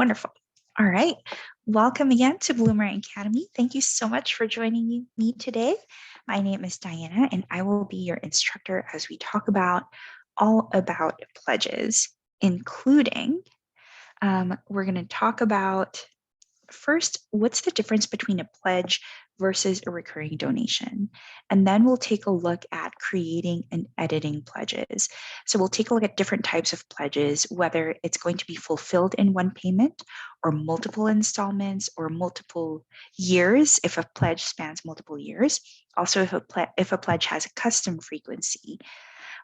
Wonderful. All right. Welcome again to Bloomerang Academy. Thank you so much for joining me today. My name is Diana, and I will be your instructor as we talk about all about pledges, including we're going to talk about first, what's the difference between a pledge versus a recurring donation? And then we'll take a look at creating and editing pledges. So we'll take a look at different types of pledges, whether it's going to be fulfilled in one payment or multiple installments or multiple years if a pledge spans multiple years. Also, if a pledge has a custom frequency.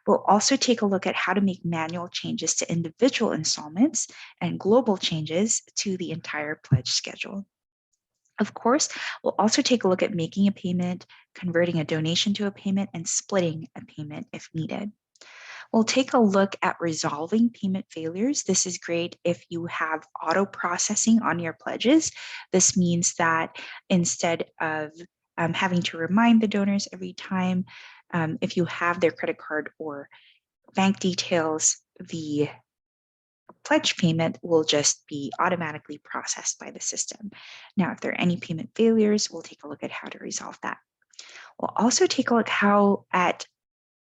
We'll also take a look at how to make manual changes to individual installments and global changes to the entire pledge schedule. Of course, we'll also take a look at making a payment, converting a donation to a payment, and splitting a payment if needed. We'll take a look at resolving payment failures. This is great if you have auto processing on your pledges. This means that instead of having to remind the donors every time, if you have their credit card or bank details, the pledge payment will just be automatically processed by the system. Now, if there are any payment failures, we'll take a look at how to resolve that. We'll also take a look at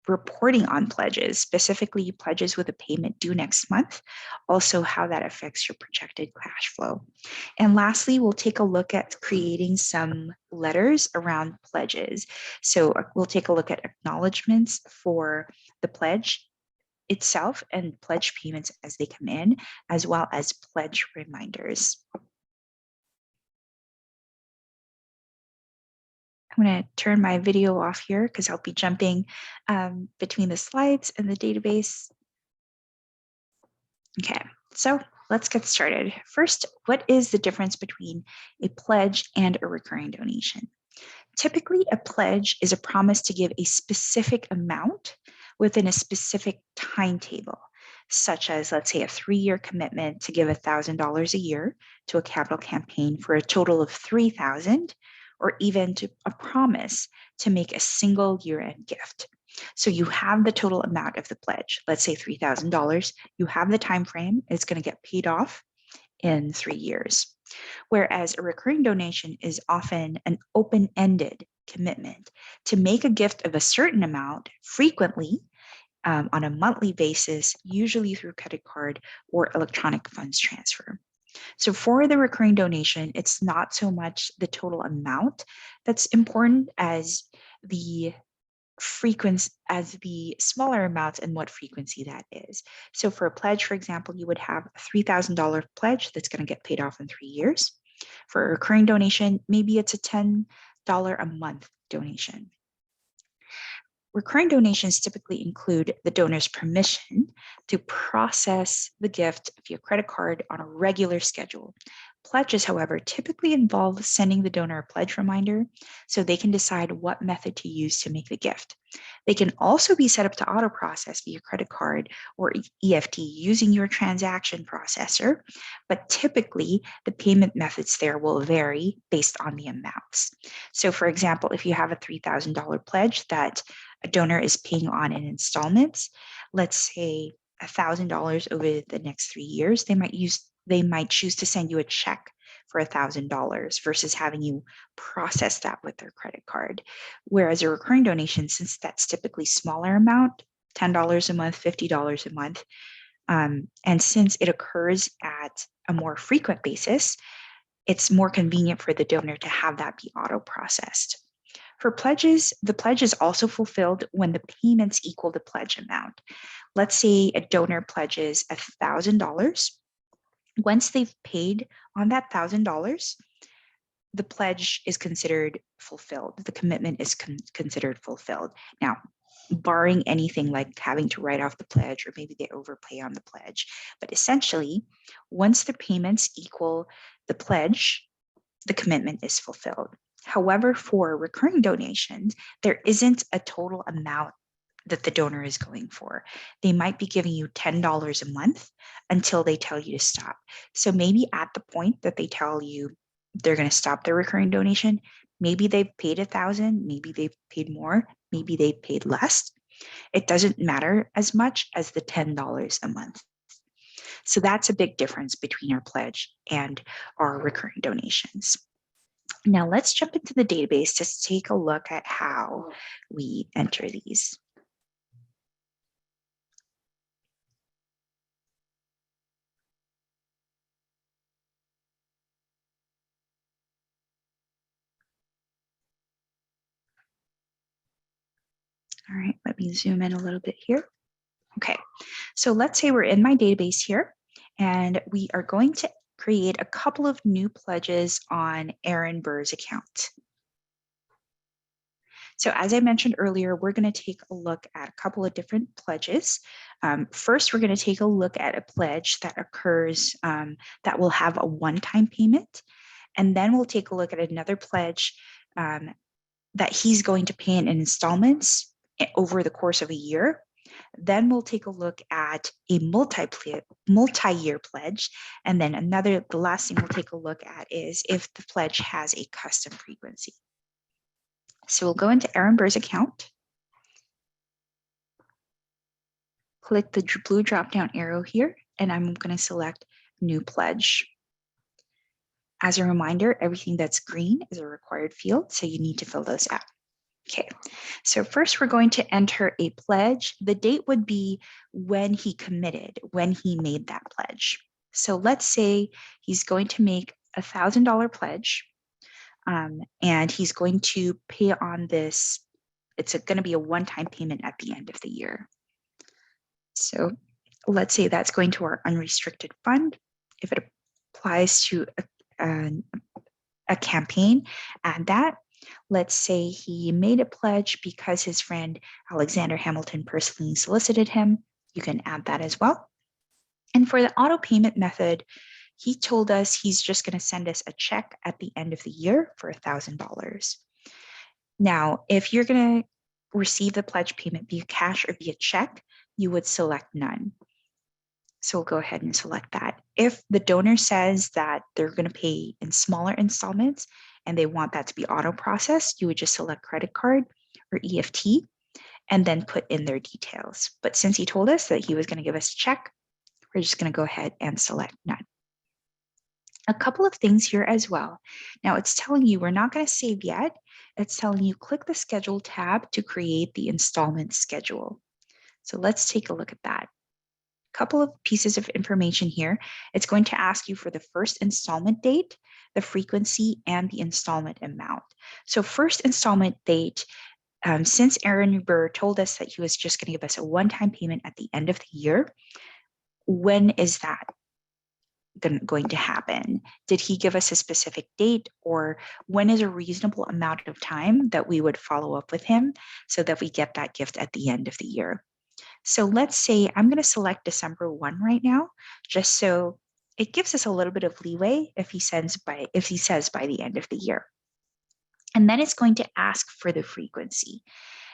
reporting on pledges, specifically pledges with a payment due next month, also how that affects your projected cash flow. And lastly, we'll take a look at creating some letters around pledges. So we'll take a look at acknowledgements for the pledge itself and pledge payments as they come in, as well as pledge reminders. I'm going to turn my video off here because I'll be jumping between the slides and the database. Okay, so let's get started. First, what is the difference between a pledge and a recurring donation? Typically, a pledge is a promise to give a specific amount within a specific timetable, such as, let's say, a 3-year commitment to give $1,000 a year to a capital campaign for a total of $3,000, or even to a promise to make a single year-end gift. So you have the total amount of the pledge, let's say $3,000. You have the time frame; it's going to get paid off in 3 years. Whereas a recurring donation is often an open-ended commitment to make a gift of a certain amount frequently on a monthly basis, usually through credit card or electronic funds transfer. So for the recurring donation, it's not so much the total amount that's important as the frequency, as the smaller amounts and what frequency that is. So for a pledge, for example, you would have a $3,000 pledge that's going to get paid off in 3 years. For a recurring donation, maybe it's a $10 a month donation. Recurring donations typically include the donor's permission to process the gift via credit card on a regular schedule. Pledges, however, typically involve sending the donor a pledge reminder so they can decide what method to use to make the gift. They can also be set up to auto process via credit card or EFT using your transaction processor, but typically the payment methods there will vary based on the amounts. So for example, if you have a $3,000 pledge that a donor is paying on in installments, let's say $1,000 over the next 3 years, they might choose to send you a check for $1,000 versus having you process that with their credit card. Whereas a recurring donation, since that's typically smaller amount, $10 a month, $50 a month, and since it occurs at a more frequent basis, it's more convenient for the donor to have that be auto processed. For pledges, the pledge is also fulfilled when the payments equal the pledge amount. Let's say a donor pledges $1,000. Once they've paid on that $1,000, the pledge is considered fulfilled. The commitment is considered fulfilled. Now, barring anything like having to write off the pledge or maybe they overpay on the pledge. But essentially, once the payments equal the pledge, the commitment is fulfilled. However, for recurring donations, there isn't a total amount that the donor is going for. They might be giving you $10 a month until they tell you to stop. So maybe at the point that they tell you they're going to stop their recurring donation, maybe they've paid $1,000, maybe they've paid more, maybe they paid less. It doesn't matter as much as the $10 a month. So that's a big difference between our pledge and our recurring donations. Now let's jump into the database to take a look at how we enter these. All right, let me zoom in a little bit here. Okay, so let's say we're in my database here, and we are going to create a couple of new pledges on Aaron Burr's account. So as I mentioned earlier, we're going to take a look at a couple of different pledges. First, we're going to take a look at a pledge that occurs that will have a one-time payment. And then we'll take a look at another pledge that he's going to pay in installments over the course of a year. Then we'll take a look at a multi-year pledge. And then the last thing we'll take a look at is if the pledge has a custom frequency. So we'll go into Aaron Burr's account, click the blue drop-down arrow here, and I'm going to select New Pledge. As a reminder, everything that's green is a required field, so you need to fill those out. Okay, so first we're going to enter a pledge. The date would be when he committed, when he made that pledge. So let's say he's going to make a $1,000 pledge, and he's going to pay on this. It's going to be a one-time payment at the end of the year. So let's say that's going to our unrestricted fund. If it applies to a campaign, add that. Let's say he made a pledge because his friend Alexander Hamilton personally solicited him. You can add that as well. And for the auto payment method, he told us he's just going to send us a check at the end of the year for $1,000. Now, if you're going to receive the pledge payment via cash or via check, you would select none. So we'll go ahead and select that. If the donor says that they're going to pay in smaller installments and they want that to be auto processed, you would just select credit card or EFT and then put in their details. But since he told us that he was going to give us a check, we're just going to go ahead and select none. A couple of things here as well. Now it's telling you we're not going to save yet. It's telling you click the schedule tab to create the installment schedule. So let's take a look at that. Couple of pieces of information here. It's going to ask you for the first installment date, the frequency, and the installment amount. So first installment date, since Aaron Burr told us that he was just going to give us a one-time payment at the end of the year, when is that going to happen? Did he give us a specific date, or when is a reasonable amount of time that we would follow up with him so that we get that gift at the end of the year? So let's say I'm going to select December 1 right now, just so it gives us a little bit of leeway if he says by the end of the year. And then it's going to ask for the frequency.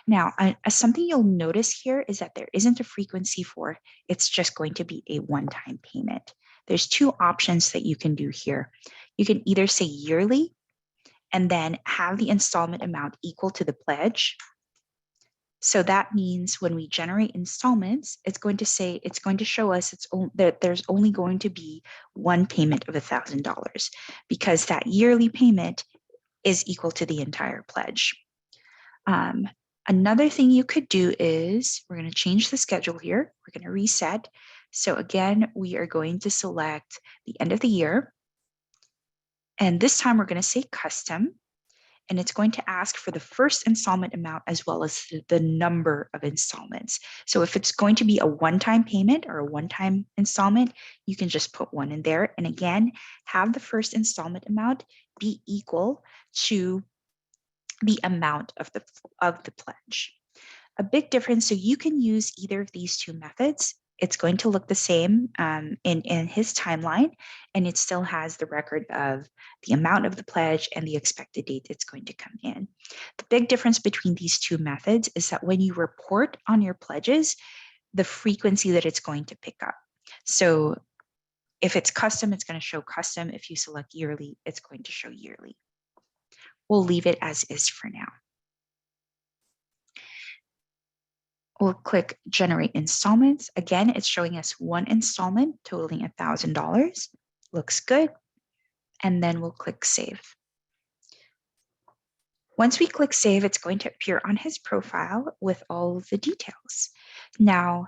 Now, something you'll notice here is that there isn't a frequency for, it's just going to be a one-time payment. There's two options that you can do here. You can either say yearly and then have the installment amount equal to the pledge. So that means when we generate installments, it's going to show us that there's only going to be one payment of $1,000 because that yearly payment is equal to the entire pledge. Another thing you could do is we're going to change the schedule here. We're going to reset. So again, we are going to select the end of the year. And this time we're going to say custom. And it's going to ask for the first installment amount as well as the number of installments. So if it's going to be a one-time payment or a one-time installment, you can just put one in there. And again, have the first installment amount be equal to the amount of the pledge. A big difference, so you can use either of these two methods. It's going to look the same in his timeline, and it still has the record of the amount of the pledge and the expected date it's going to come in. The big difference between these two methods is that when you report on your pledges, the frequency that it's going to pick up. So if it's custom, it's going to show custom. If you select yearly, it's going to show yearly. We'll leave it as is for now. We'll click Generate Installments. Again, it's showing us one installment totaling $1,000. Looks good. And then we'll click Save. Once we click Save, it's going to appear on his profile with all of the details. Now,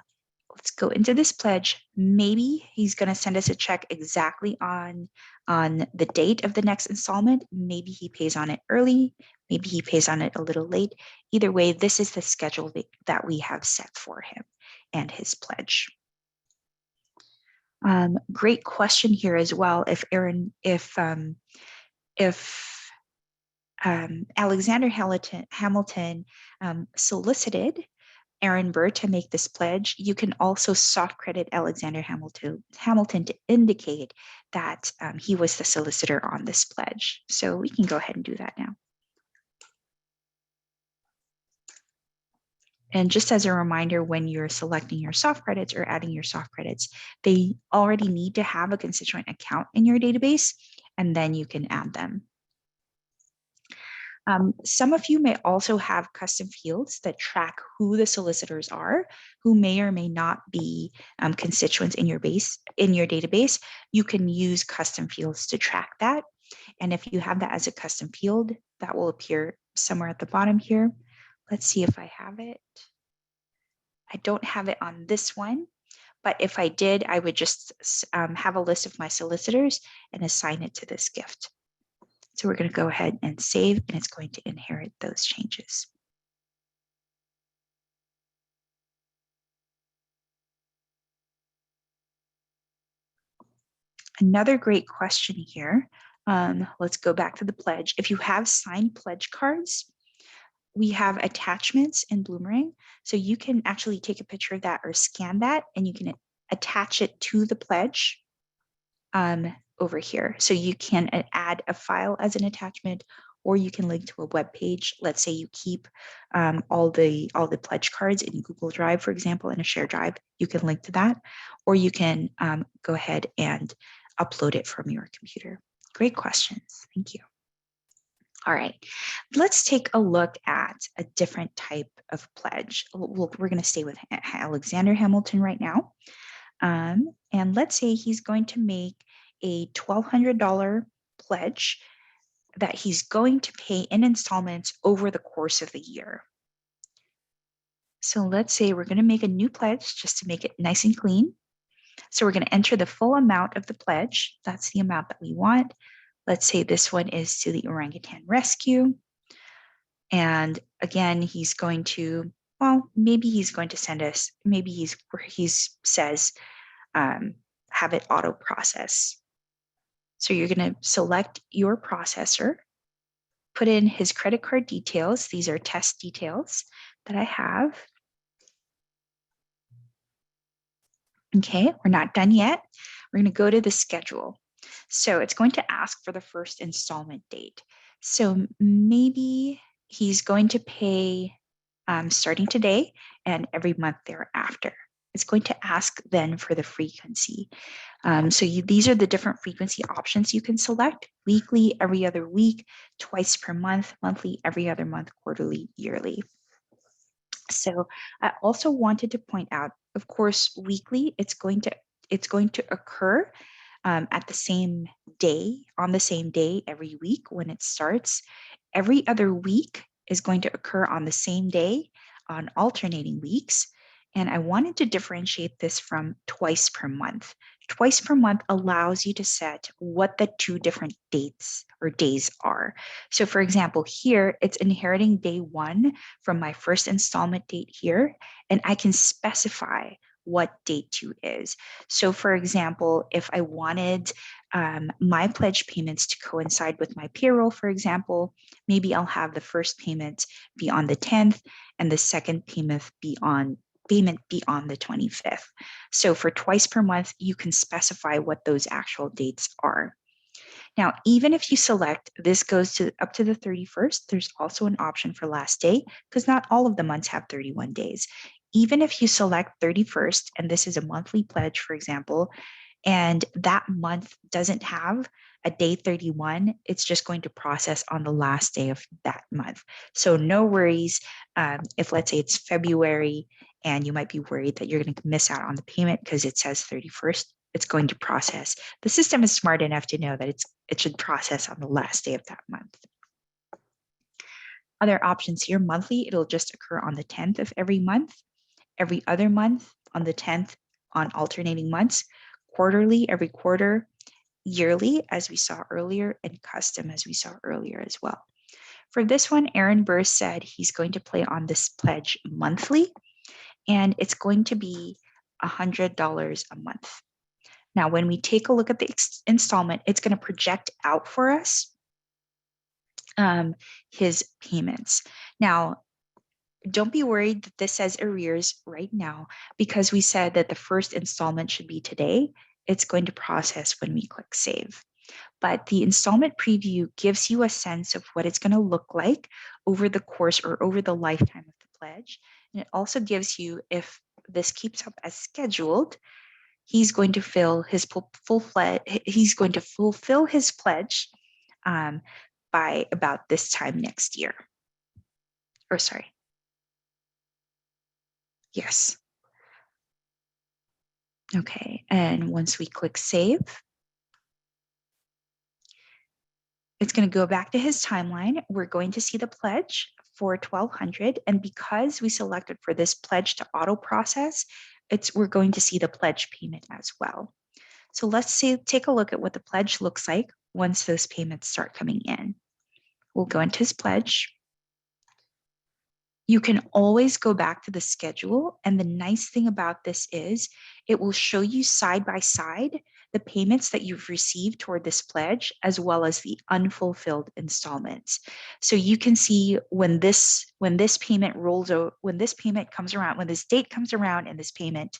let's go into this pledge. Maybe he's going to send us a check exactly on the date of the next installment. Maybe he pays on it early. Maybe he pays on it a little late. Either way, this is the schedule that we have set for him and his pledge. Great question here as well. If Alexander Hamilton solicited Aaron Burr to make this pledge, you can also soft credit Alexander Hamilton to indicate that he was the solicitor on this pledge. So we can go ahead and do that now. And just as a reminder, when you're selecting your soft credits or adding your soft credits, they already need to have a constituent account in your database, and then you can add them. Some of you may also have custom fields that track who the solicitors are, who may or may not be constituents in your database. You can use custom fields to track that. And if you have that as a custom field, that will appear somewhere at the bottom here. Let's see if I have it. I don't have it on this one, but if I did, I would just have a list of my solicitors and assign it to this gift. So we're going to go ahead and save, and it's going to inherit those changes. Another great question here. Let's go back to the pledge. If you have signed pledge cards, we have attachments in Bloomerang. So you can actually take a picture of that or scan that, and you can attach it to the pledge over here. So you can add a file as an attachment, or you can link to a web page. Let's say you keep all the pledge cards in Google Drive, for example, in a shared drive. You can link to that, or you can go ahead and upload it from your computer. Great questions. Thank you. All right, let's take a look at a different type of pledge. We're going to stay with Alexander Hamilton right now. And let's say he's going to make a $1,200 pledge that he's going to pay in installments over the course of the year. So let's say we're going to make a new pledge just to make it nice and clean. So we're going to enter the full amount of the pledge. That's the amount that we want. Let's say this one is to the orangutan rescue. And again, he's going to, well, maybe he's going to send us, maybe he says, have it auto process. So you're going to select your processor, put in his credit card details. These are test details that I have. Okay, we're not done yet. We're going to go to the schedule. So it's going to ask for the first installment date. So maybe he's going to pay starting today and every month thereafter. It's going to ask then for the frequency. These are the different frequency options you can select: weekly, every other week, twice per month, monthly, every other month, quarterly, yearly. So I also wanted to point out, of course, weekly, it's going to occur at the same day, on the same day every week when it starts. Every other week is going to occur on the same day on alternating weeks. And I wanted to differentiate this from twice per month. Twice per month allows you to set what the two different dates or days are. So for example, here it's inheriting day 1 from my first installment date here, and I can specify what date 2 is. So for example, if I wanted my pledge payments to coincide with my payroll, for example, maybe I'll have the first payment be on the 10th and the second payment be on the 25th. So for twice per month, you can specify what those actual dates are. Now, even if you select this goes up to the 31st, there's also an option for last day, because not all of the months have 31 days. Even if you select 31st, and this is a monthly pledge, for example, and that month doesn't have a day 31, it's just going to process on the last day of that month. So no worries if, let's say, it's February and you might be worried that you're going to miss out on the payment because it says 31st. It's going to process. The system is smart enough to know that it should process on the last day of that month. Other options here, monthly, it'll just occur on the 10th of every month, every other month on the 10th on alternating months, quarterly, every quarter, yearly, as we saw earlier, and custom, as we saw earlier as well. For this one, Aaron Burr said he's going to play on this pledge monthly, and it's going to be $100 a month. Now, when we take a look at the installment, it's going to project out for us his payments. Now, don't be worried that this says arrears right now, because we said that the first installment should be today. It's going to process when we click save. But the installment preview gives you a sense of what it's going to look like over the course or over the lifetime of the pledge. And it also gives you, if this keeps up as scheduled, he's going to fulfill his pledge by about this time next year. Or sorry. Yes. Okay, and once we click save, it's going to go back to his timeline. We're going to see the pledge for $1,200, and because we selected for this pledge to auto process, we're going to see the pledge payment as well. So let's take a look at what the pledge looks like once those payments start coming in. We'll go into his pledge. You can always go back to the schedule, and the nice thing about this is it will show you side by side the payments that you've received toward this pledge, as well as the unfulfilled installments. So you can see when this payment comes around, when this date comes around and this payment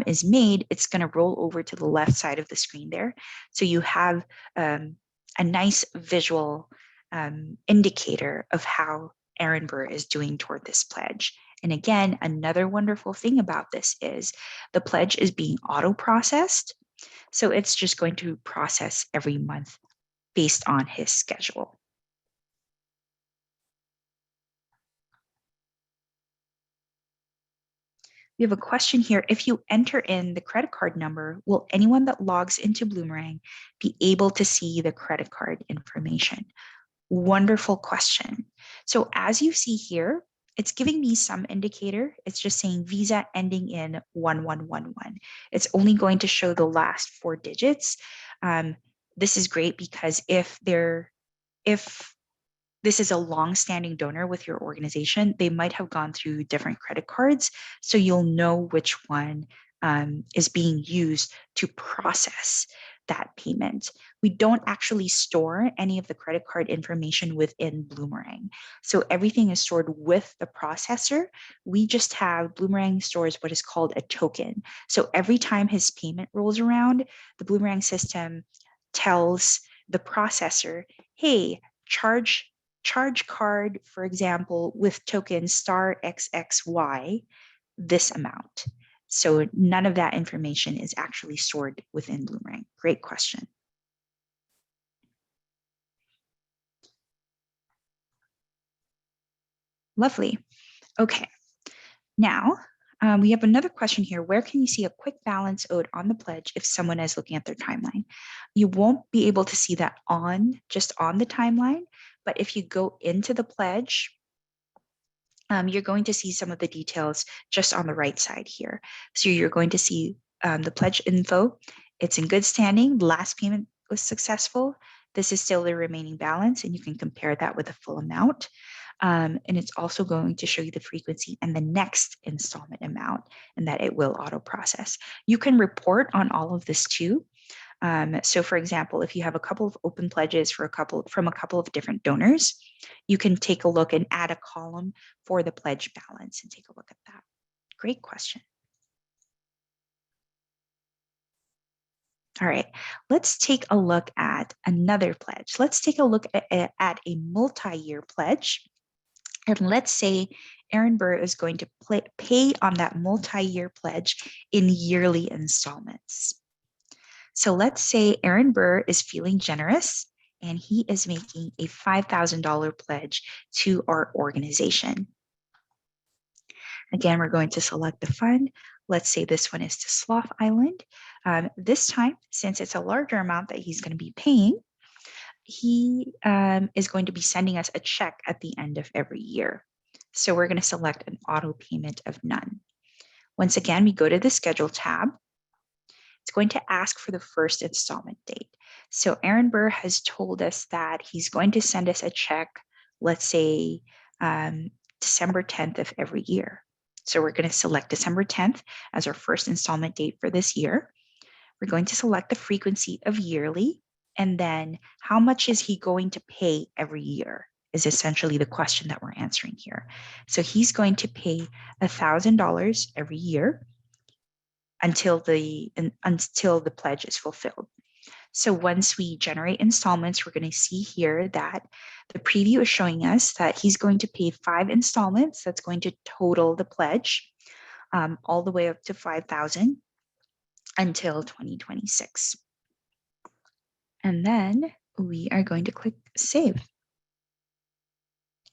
is made, it's going to roll over to the left side of the screen there. So you have a nice visual indicator of how Aaron Burr is doing toward this pledge. And again, another wonderful thing about this is the pledge is being auto-processed. So it's just going to process every month based on his schedule. We have a question here. If you enter in the credit card number, will anyone that logs into Bloomerang be able to see the credit card information? Wonderful question. So as you see here, it's giving me some indicator. It's just saying Visa ending in 1111. It's only going to show the last 4 digits. This is great because if this is a long-standing donor with your organization, they might have gone through different credit cards, so you'll know which one is being used to process that payment. We don't actually store any of the credit card information within Bloomerang. So everything is stored with the processor. We just have Bloomerang stores what is called a token. So every time his payment rolls around, the Bloomerang system tells the processor, hey, charge card, for example, with token star XXY, this amount. So none of that information is actually stored within Bloomerang. Great question. Lovely. Okay. Now, we have another question here. Where can you see a quick balance owed on the pledge if someone is looking at their timeline? You won't be able to see that just on the timeline, but if you go into the pledge, you're going to see some of the details just on the right side here. So you're going to see the pledge info. It's in good standing. The last payment was successful. This is still the remaining balance, and you can compare that with the full amount. And it's also going to show you the frequency and the next installment amount, and that it will auto process. You can report on all of this too. So for example, if you have a couple of open pledges from a couple of different donors, you can take a look and add a column for the pledge balance and take a look at that. Great question. All right, let's take a look at another pledge. Let's take a look at a multi-year pledge. And let's say Aaron Burr is going to pay on that multi-year pledge in yearly installments. So let's say Aaron Burr is feeling generous and he is making a $5,000 pledge to our organization. Again, we're going to select the fund. Let's say this one is to Sloth Island. This time, since it's a larger amount that he's going to be paying, he is going to be sending us a check at the end of every year. So we're going to select an auto payment of none. Once again, we go to the Schedule tab. It's going to ask for the first installment date. So Aaron Burr has told us that he's going to send us a check, let's say December 10th of every year. So we're going to select December 10th as our first installment date for this year. We're going to select the frequency of yearly, and then how much is he going to pay every year is essentially the question that we're answering here. So he's going to pay $1,000 every year until the pledge is fulfilled. So once we generate installments, we're going to see here that the preview is showing us that he's going to pay 5 installments. That's going to total the pledge all the way up to $5,000 until 2026. And then we are going to click Save.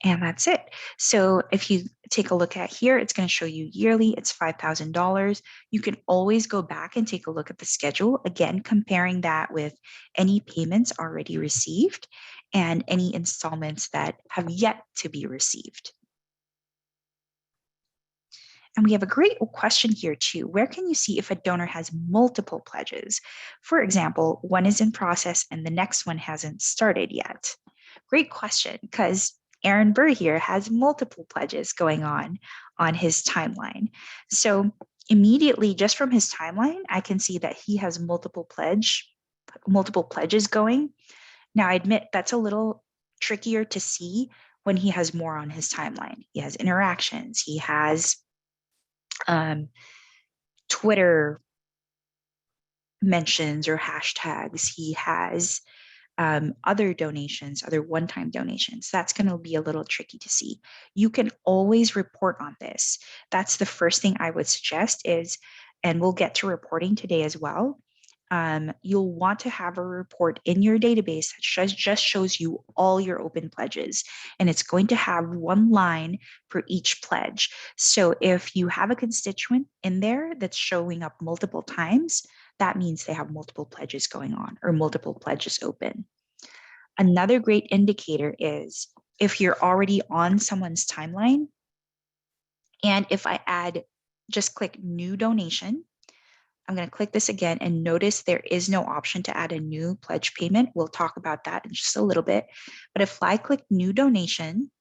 And that's it. So if you take a look at here, it's going to show you yearly, it's $5,000. You can always go back and take a look at the schedule, again, comparing that with any payments already received and any installments that have yet to be received. And we have a great question here too. Where can you see if a donor has multiple pledges? For example, one is in process and the next one hasn't started yet. Great question, because Aaron Burr here has multiple pledges going on his timeline. So immediately, just from his timeline, I can see that he has multiple pledges going. Now, I admit that's a little trickier to see when he has more on his timeline. He has interactions, he has Twitter mentions or hashtags, he has other donations, other one-time donations. That's going to be a little tricky to see. You can always report on this. That's the first thing I would suggest is, and we'll get to reporting today as well. You'll want to have a report in your database that just shows you all your open pledges, and it's going to have one line for each pledge. So if you have a constituent in there that's showing up multiple times, that means they have multiple pledges going on or multiple pledges open. Another great indicator is if you're already on someone's timeline, and if I just click new donation, I'm going to click this again and notice there is no option to add a new pledge payment. We'll talk about that in just a little bit. But if I click new donation,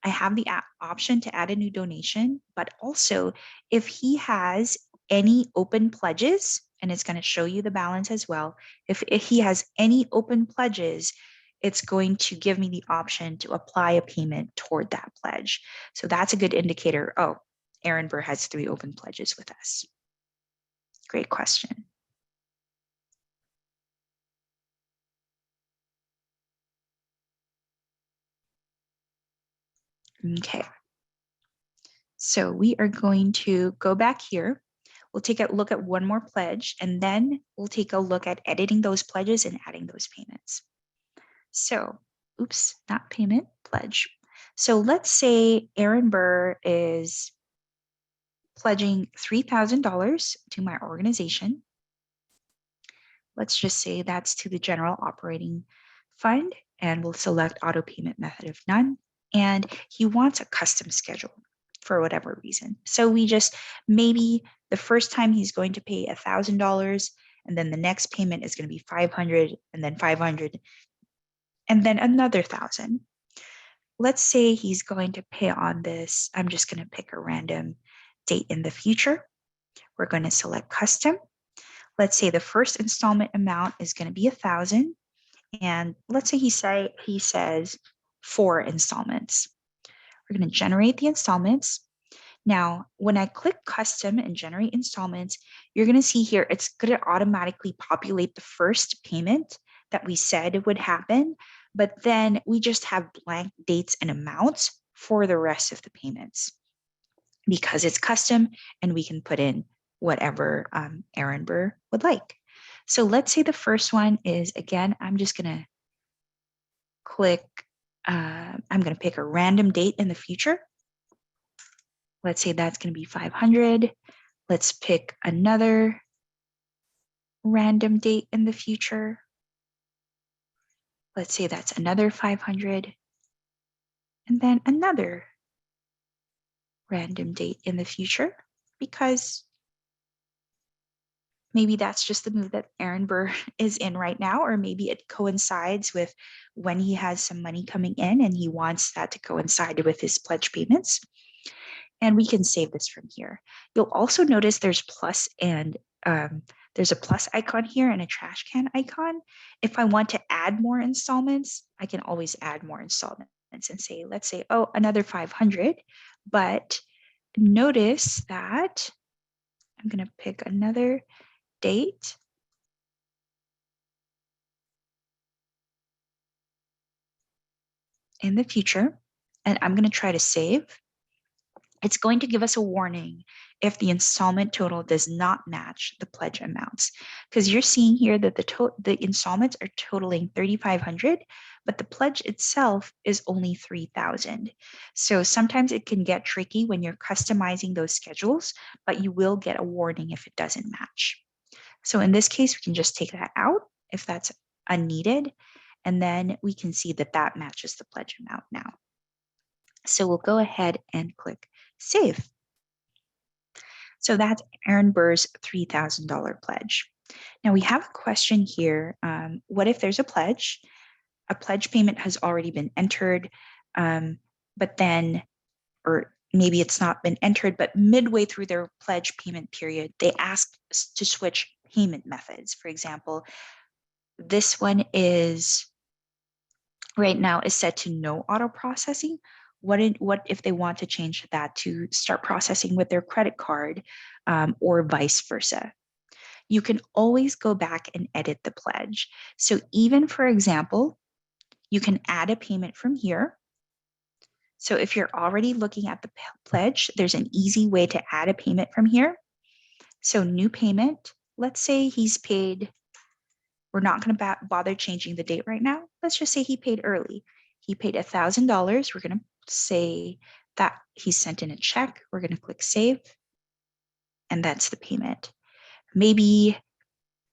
I have the option to add a new donation, but also if he has any open pledges, and it's going to show you the balance as well. If he has any open pledges, it's going to give me the option to apply a payment toward that pledge. So that's a good indicator. Oh, Aaron Burr has 3 open pledges with us. Great question. Okay. So we are going to go back here. We'll take a look at one more pledge, and then we'll take a look at editing those pledges and adding those payments. So, oops, not payment, pledge. So let's say Aaron Burr is pledging $3,000 to my organization. Let's just say that's to the general operating fund, and we'll select auto payment method of none. And he wants a custom schedule for whatever reason. So we just, maybe the first time he's going to pay $1,000, and then the next payment is going to be $500, and then $500, and then another $1,000. Let's say he's going to pay on this. I'm just going to pick a random date in the future. We're going to select custom. Let's say the first installment amount is going to be $1,000, and let's say he says 4 installments. We're going to generate the installments. Now, when I click custom and generate installments, you're going to see here it's going to automatically populate the first payment that we said would happen, but then we just have blank dates and amounts for the rest of the payments because it's custom and we can put in whatever Aaron Burr would like. So let's say the first one is, again, I'm just going to click, I'm going to pick a random date in the future. Let's say that's going to be 500. Let's pick another random date in the future. Let's say that's another 500. And then another random date in the future, because maybe that's just the mood that Aaron Burr is in right now, or maybe it coincides with when he has some money coming in and he wants that to coincide with his pledge payments. And we can save this from here. You'll also notice there's plus and there's a plus icon here and a trash can icon. If I want to add more installments, I can always add more installments and say, let's say, oh, another 500. But notice that I'm going to pick another date. In the future, and I'm going to try to save. It's going to give us a warning if the installment total does not match the pledge amounts, because you're seeing here that the installments are totaling 3,500, but the pledge itself is only 3,000. So sometimes it can get tricky when you're customizing those schedules, but you will get a warning if it doesn't match. So in this case, we can just take that out if that's unneeded, and then we can see that that matches the pledge amount now. So we'll go ahead and click save. So that's Aaron Burr's $3,000 pledge. Now we have a question here. What if there's a pledge payment has already been entered, but then, or maybe it's not been entered, but midway through their pledge payment period, they ask to switch payment methods. For example, this one is right now is set to no auto processing. What if they want to change that to start processing with their credit card, or vice versa? You can always go back and edit the pledge. So even, for example, you can add a payment from here. So if you're already looking at the pledge, there's an easy way to add a payment from here. So new payment, let's say he's paid, we're not going to bother changing the date right now. Let's just say he paid early. He paid $1,000. We're going to say that he sent in a check. We're going to click save. And that's the payment. Maybe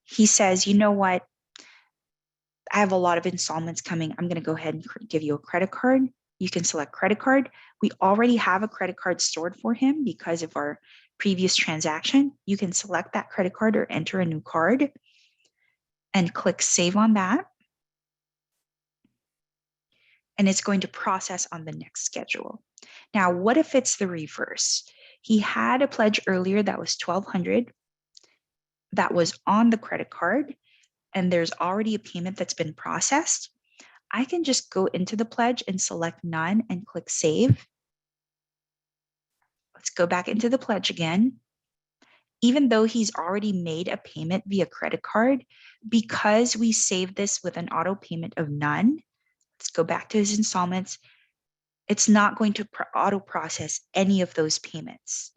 he says, you know what? I have a lot of installments coming. I'm going to go ahead and give you a credit card. You can select credit card. We already have a credit card stored for him because of our previous transaction. You can select that credit card or enter a new card and click save on that. And it's going to process on the next schedule. Now, what if it's the reverse? He had a pledge earlier that was $1,200 that was on the credit card, and there's already a payment that's been processed. I can just go into the pledge and select none and click save. Let's go back into the pledge again. Even though he's already made a payment via credit card, because we saved this with an auto payment of none, let's go back to his installments. It's not going to auto process any of those payments.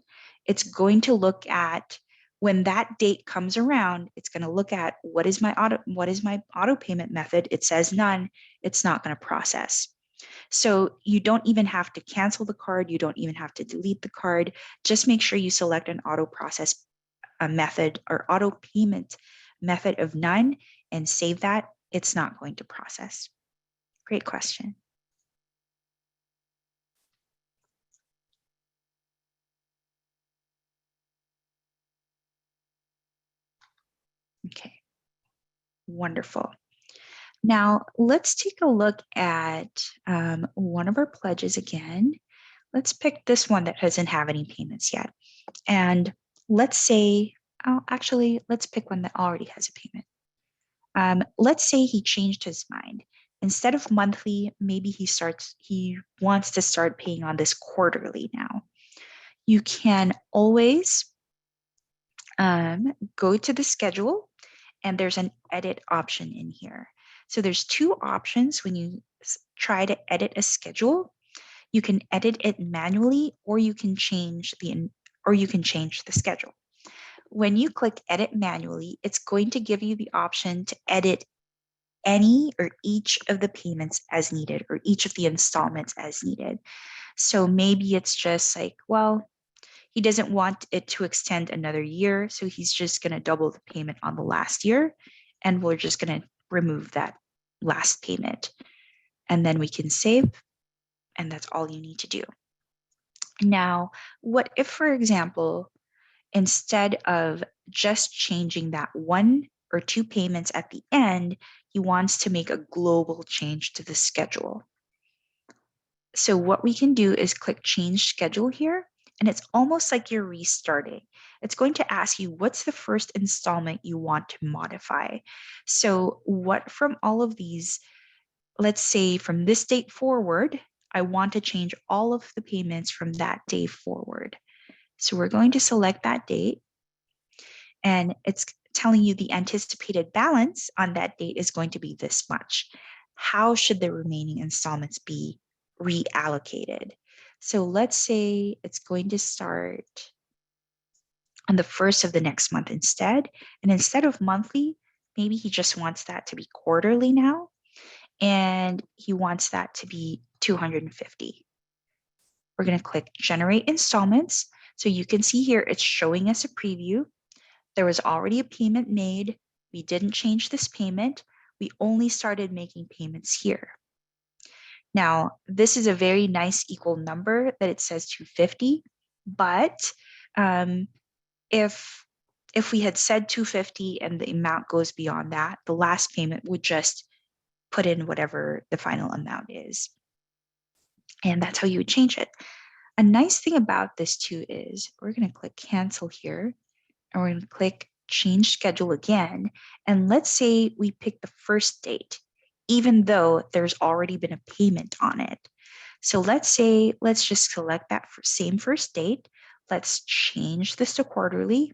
It's going to look at when that date comes around, it's going to look at what is my auto payment method. It says none. It's not going to process. So you don't even have to cancel the card. You don't even have to delete the card. Just make sure you select an auto process method or auto payment method of none and save that. It's not going to process. Great question. Okay, wonderful. Now let's take a look at one of our pledges again. Let's pick this one that doesn't have any payments yet. And let's say, actually, let's pick one that already has a payment. Let's say he changed his mind. Instead of monthly, maybe he wants to start paying on this quarterly now. You can always go to the schedule, and there's an edit option in here. So there's two options when you try to edit a schedule. You can edit it manually, or you can change the schedule. When you click edit manually, it's going to give you the option to edit any or each of the payments as needed, or each of the installments as needed. So maybe it's just like, well, He doesn't want it to extend another year, so he's just going to double the payment on the last year, and we're just going to remove that last payment. And then we can save, and that's all you need to do. Now, what if, for example, instead of just changing that 1 or 2 payments at the end, he wants to make a global change to the schedule? So what we can do is click change schedule here, and it's almost like you're restarting. It's going to ask you, what's the first installment you want to modify? So what from all of these, let's say from this date forward, I want to change all of the payments from that day forward. So we're going to select that date, and it's telling you the anticipated balance on that date is going to be this much. How should the remaining installments be reallocated? So let's say it's going to start on the first of the next month instead. And instead of monthly, maybe he just wants that to be quarterly now. And he wants that to be $250. We're going to click generate installments. So you can see here, it's showing us a preview. There was already a payment made. We didn't change this payment. We only started making payments here. Now, this is a very nice equal number that it says 250, but if we had said 250 and the amount goes beyond that, the last payment would just put in whatever the final amount is. And that's how you would change it. A nice thing about this too is we're going to click cancel here, and we're going to click change schedule again. And let's say we pick the first date, even though there's already been a payment on it. So let's just select that same first date. Let's change this to quarterly.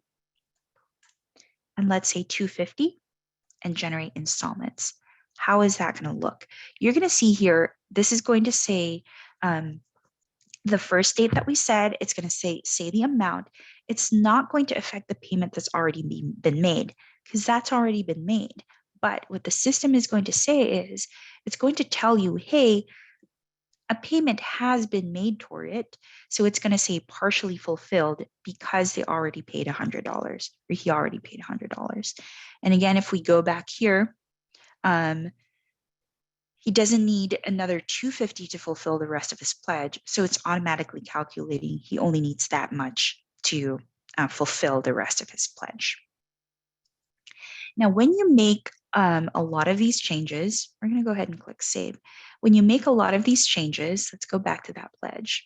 And let's say 250 and generate installments. How is that going to look? You're going to see here, this is going to say the first date that we said, it's going to say the amount. It's not going to affect the payment that's already been made, because that's already been made. But what the system is going to say is, it's going to tell you, hey, a payment has been made toward it. So it's going to say partially fulfilled because they already paid $100, or he already paid $100. And again, if we go back here, he doesn't need another $250 to fulfill the rest of his pledge. So it's automatically calculating he only needs that much to fulfill the rest of his pledge. Now, when you make a lot of these changes, we're going to go ahead and click save. When you make a lot of these changes, let's go back to that pledge.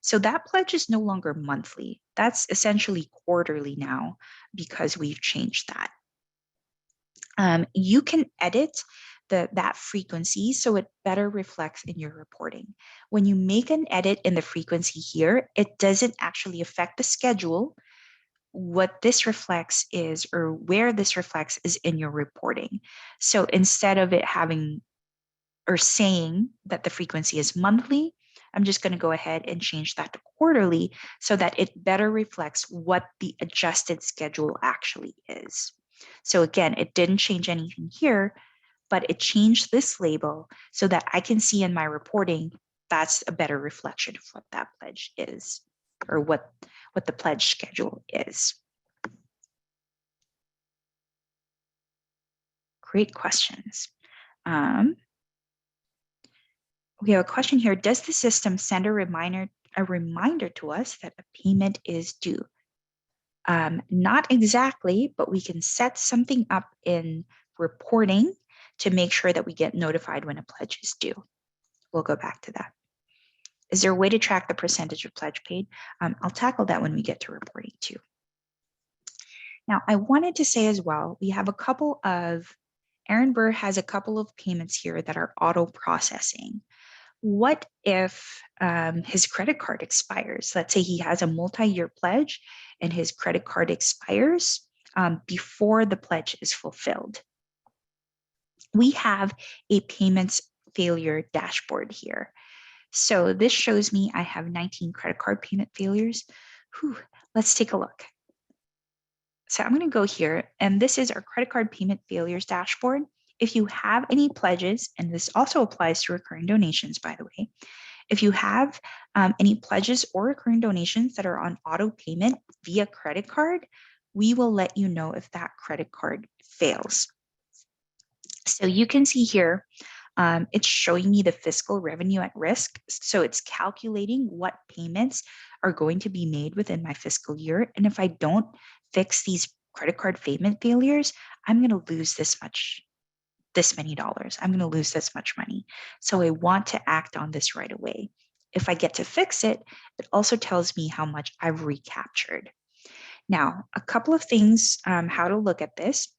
So that pledge is no longer monthly. That's essentially quarterly now because we've changed that. You can edit that frequency so it better reflects in your reporting. When you make an edit in the frequency here, it doesn't actually affect the schedule. What this reflects is, or where this reflects is in your reporting. So instead of it having or saying that the frequency is monthly, I'm just going to go ahead and change that to quarterly so that it better reflects what the adjusted schedule actually is. So again, it didn't change anything here, but it changed this label so that I can see in my reporting that's a better reflection of what that pledge is, or what the pledge schedule is. Great questions. We have a question here. Does the system send a reminder to us that a payment is due? Not exactly, but we can set something up in reporting to make sure that we get notified when a pledge is due. We'll go back to that. Is there a way to track the percentage of pledge paid? I'll tackle that when we get to reporting too. Now, I wanted to say as well, we have a couple of, Aaron Burr has a couple of payments here that are auto processing. What if his credit card expires? Let's say he has a multi-year pledge and his credit card expires before the pledge is fulfilled. We have a payments failure dashboard here. So this shows me I have 19 credit card payment failures. Whew, let's take a look. So I'm going to go here, and this is our credit card payment failures dashboard. If you have any pledges, and this also applies to recurring donations, by the way, If you have any pledges or recurring donations that are on auto payment via credit card, we will let you know if that credit card fails. So you can see here, it's showing me the fiscal revenue at risk. So it's calculating what payments are going to be made within my fiscal year. And if I don't fix these credit card payment failures, I'm going to lose this many dollars. I'm going to lose this much money. So I want to act on this right away. If I get to fix it, it also tells me how much I've recaptured. Now, a couple of things, how to look at this.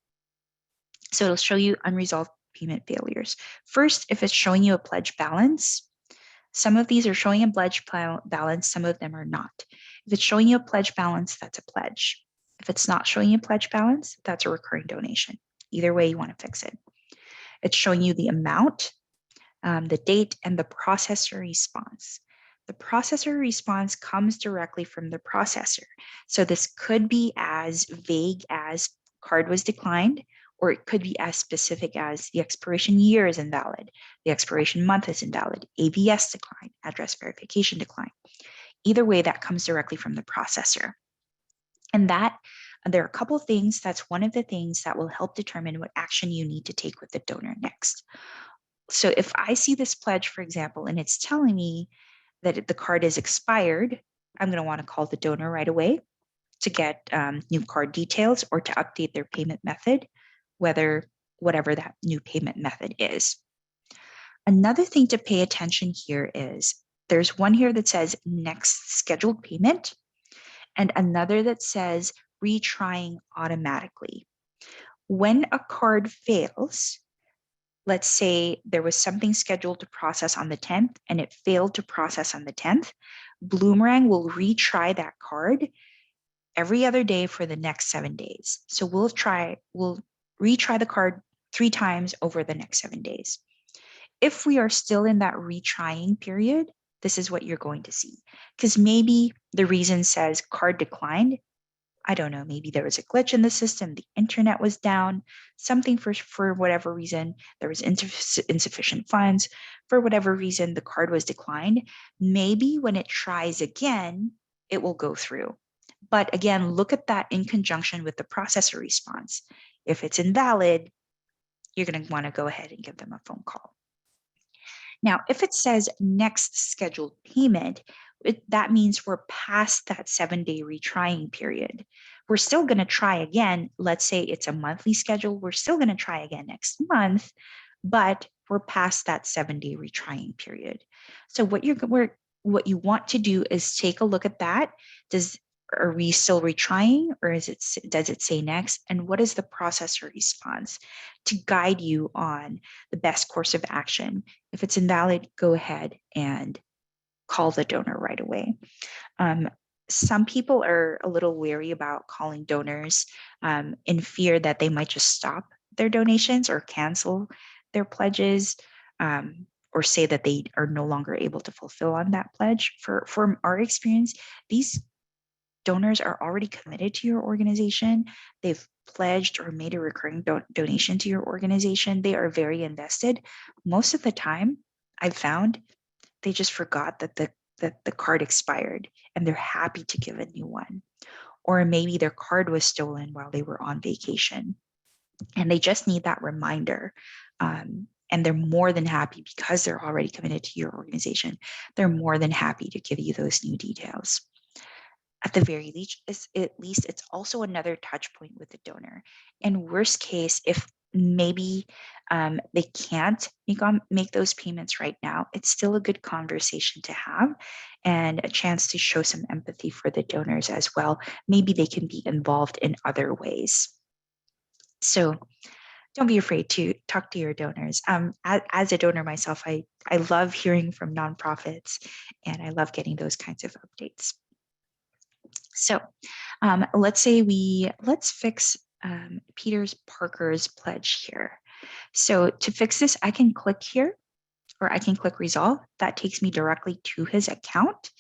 So it'll show you unresolved payment failures. First, if it's showing you a pledge balance, some of these are showing a pledge balance, some of them are not. If it's showing you a pledge balance, that's a pledge. If it's not showing you a pledge balance, that's a recurring donation. Either way, you want to fix it. It's showing you the amount, the date, and the processor response. The processor response comes directly from the processor. So this could be as vague as card was declined, or it could be as specific as the expiration year is invalid, the expiration month is invalid, AVS decline, address verification decline. Either way, that comes directly from the processor. And that there are a couple of things. That's one of the things that will help determine what action you need to take with the donor next. So if I see this pledge, for example, and it's telling me that the card is expired, I'm going to want to call the donor right away to get new card details or to update their payment method, whatever that new payment method is. Another thing to pay attention here is there's one here that says next scheduled payment and another that says retrying automatically. When a card fails, let's say there was something scheduled to process on the 10th and it failed to process on the 10th, Bloomerang will retry that card every other day for the next 7 days. So we'll retry the card 3 times over the next 7 days. If we are still in that retrying period, this is what you're going to see. Because maybe the reason says card declined. I don't know, maybe there was a glitch in the system, the internet was down, something for whatever reason, there was insufficient funds, for whatever reason, the card was declined. Maybe when it tries again, it will go through. But again, look at that in conjunction with the processor response. If it's invalid, you're going to want to go ahead and give them a phone call. Now, if it says next scheduled payment, that means we're past that 7-day retrying period. We're still going to try again. Let's say it's a monthly schedule. We're still going to try again next month, but we're past that 7-day retrying period. So what you want to do is take a look at that. Are we still retrying, or does it say next? And what is the processor response to guide you on the best course of action? If it's invalid, go ahead and call the donor right away. Some people are a little wary about calling donors in fear that they might just stop their donations or cancel their pledges, or say that they are no longer able to fulfill on that pledge. From our experience, these donors are already committed to your organization. They've pledged or made a recurring donation to your organization. They are very invested. Most of the time, I've found they just forgot that the card expired and they're happy to give a new one. Or maybe their card was stolen while they were on vacation and they just need that reminder. And they're more than happy, because they're already committed to your organization, they're more than happy to give you those new details. At the very least, it's also another touch point with the donor. In worst case, if maybe they can't make those payments right now, it's still a good conversation to have and a chance to show some empathy for the donors as well. Maybe they can be involved in other ways. So don't be afraid to talk to your donors. As a donor myself, I love hearing from nonprofits and I love getting those kinds of updates. So let's fix Peter Parker's pledge here. So to fix this, I can click here, or I can click resolve. That takes me directly to his account.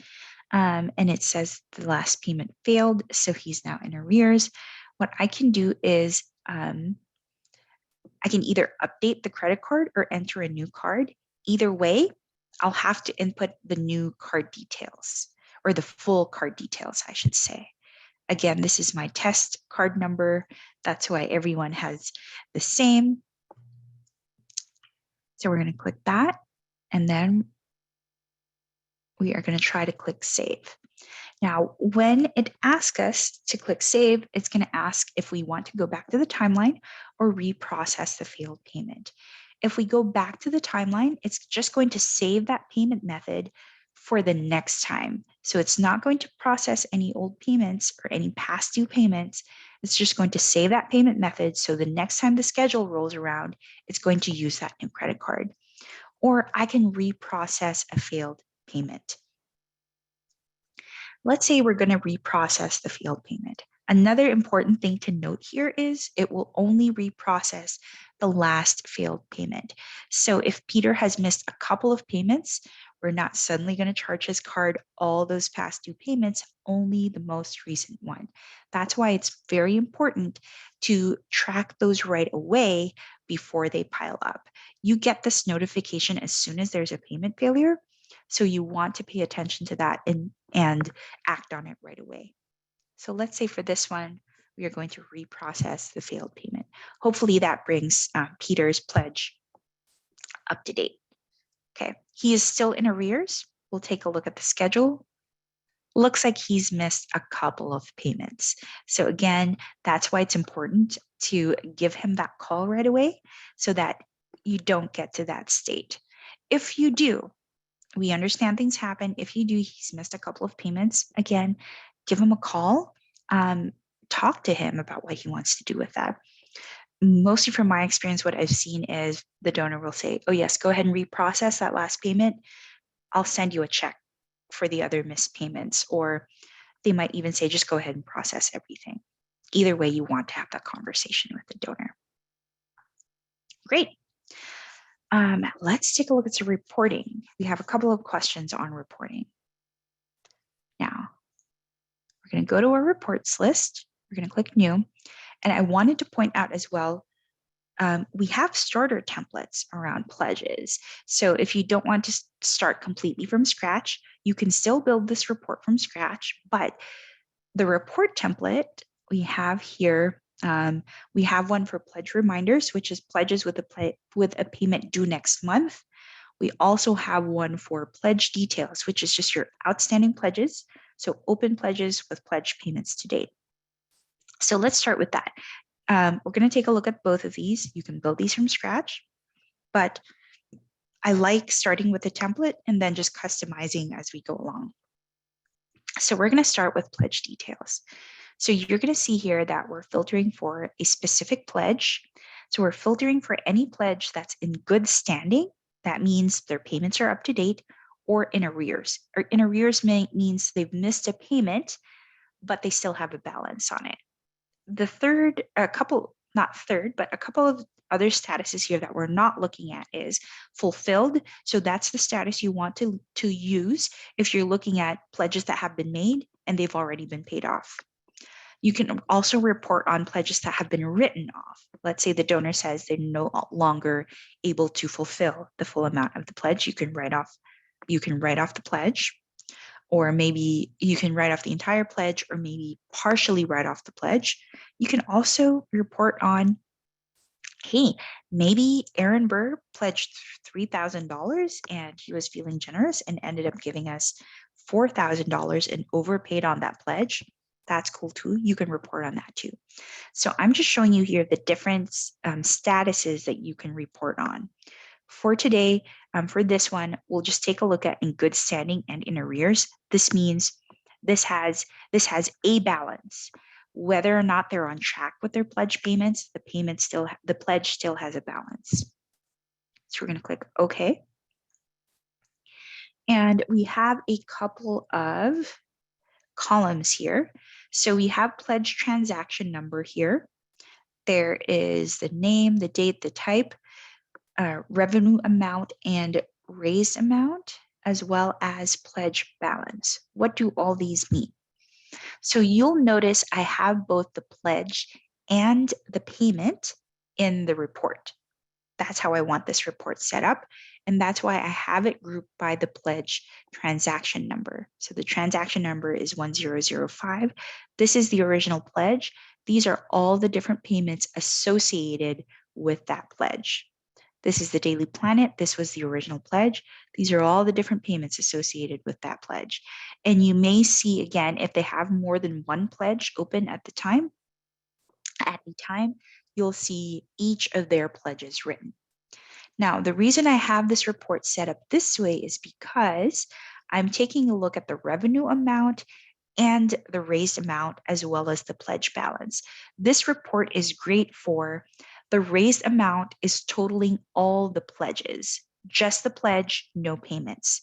And it says the last payment failed, so he's now in arrears. What I can do is I can either update the credit card or enter a new card. Either way, I'll have to input the new card details, or the full card details, I should say. Again, this is my test card number. That's why everyone has the same. So we're going to click that, and then we are going to try to click save. Now, when it asks us to click save, it's going to ask if we want to go back to the timeline or reprocess the failed payment. If we go back to the timeline, it's just going to save that payment method for the next time. So it's not going to process any old payments or any past due payments. It's just going to save that payment method. So the next time the schedule rolls around, it's going to use that new credit card. Or I can reprocess a failed payment. Let's say we're going to reprocess the failed payment. Another important thing to note here is it will only reprocess the last failed payment. So if Peter has missed a couple of payments, we're not suddenly going to charge his card all those past due payments, only the most recent one. That's why it's very important to track those right away before they pile up. You get this notification as soon as there's a payment failure, so you want to pay attention to that and act on it right away. So let's say for this one, we are going to reprocess the failed payment. Hopefully that brings Peter's pledge up to date. Okay, he is still in arrears. We'll take a look at the schedule. Looks like he's missed a couple of payments. So again, that's why it's important to give him that call right away so that you don't get to that state. If you do, we understand things happen. If you do, he's missed a couple of payments, again, give him a call, talk to him about what he wants to do with that. Mostly from my experience, what I've seen is the donor will say, oh yes, go ahead and reprocess that last payment. I'll send you a check for the other missed payments. Or they might even say, just go ahead and process everything. Either way, you want to have that conversation with the donor. Great. Let's take a look at the reporting. We have a couple of questions on reporting. Now, we're going to go to our reports list. We're going to click new. And I wanted to point out as well, we have starter templates around pledges. So if you don't want to start completely from scratch, you can still build this report from scratch. But the report template we have here, we have one for pledge reminders, which is pledges with a payment due next month. We also have one for pledge details, which is just your outstanding pledges. So open pledges with pledge payments to date. So let's start with that. We're going to take a look at both of these. You can build these from scratch, but I like starting with a template and then just customizing as we go along. So we're going to start with pledge details. So you're going to see here that we're filtering for a specific pledge. So we're filtering for any pledge that's in good standing. That means their payments are up to date, or in arrears. Or in arrears means they've missed a payment, but they still have a balance on it. A couple of other statuses here that we're not looking at is fulfilled. So that's the status you want to use if you're looking at pledges that have been made and they've already been paid off. You can also report on pledges that have been written off. Let's say the donor says they're no longer able to fulfill the full amount of the pledge. You can write off the pledge, or maybe you can write off the entire pledge, or maybe partially write off the pledge. You can also report on, hey, maybe Aaron Burr pledged $3,000 and he was feeling generous and ended up giving us $4,000 and overpaid on that pledge. That's cool too. You can report on that too. So I'm just showing you here the different statuses that you can report on. For today, for this one, we'll just take a look at in good standing and in arrears. This means this has a balance. Whether or not they're on track with their pledge payments, the pledge still has a balance. So we're going to click OK. And we have a couple of columns here. So we have pledge transaction number here. There is the name, the date, the type, revenue amount, and raised amount, as well as pledge balance. What do all these mean? So you'll notice I have both the pledge and the payment in the report. That's how I want this report set up. And that's why I have it grouped by the pledge transaction number. So the transaction number is 1005. This is the original pledge. These are all the different payments associated with that pledge. This is the Daily Planet. This was the original pledge. These are all the different payments associated with that pledge. And you may see, again, if they have more than one pledge open at a time, you'll see each of their pledges written. Now, the reason I have this report set up this way is because I'm taking a look at the revenue amount and the raised amount as well as the pledge balance. This report is great for the raised amount is totaling all the pledges, just the pledge, no payments.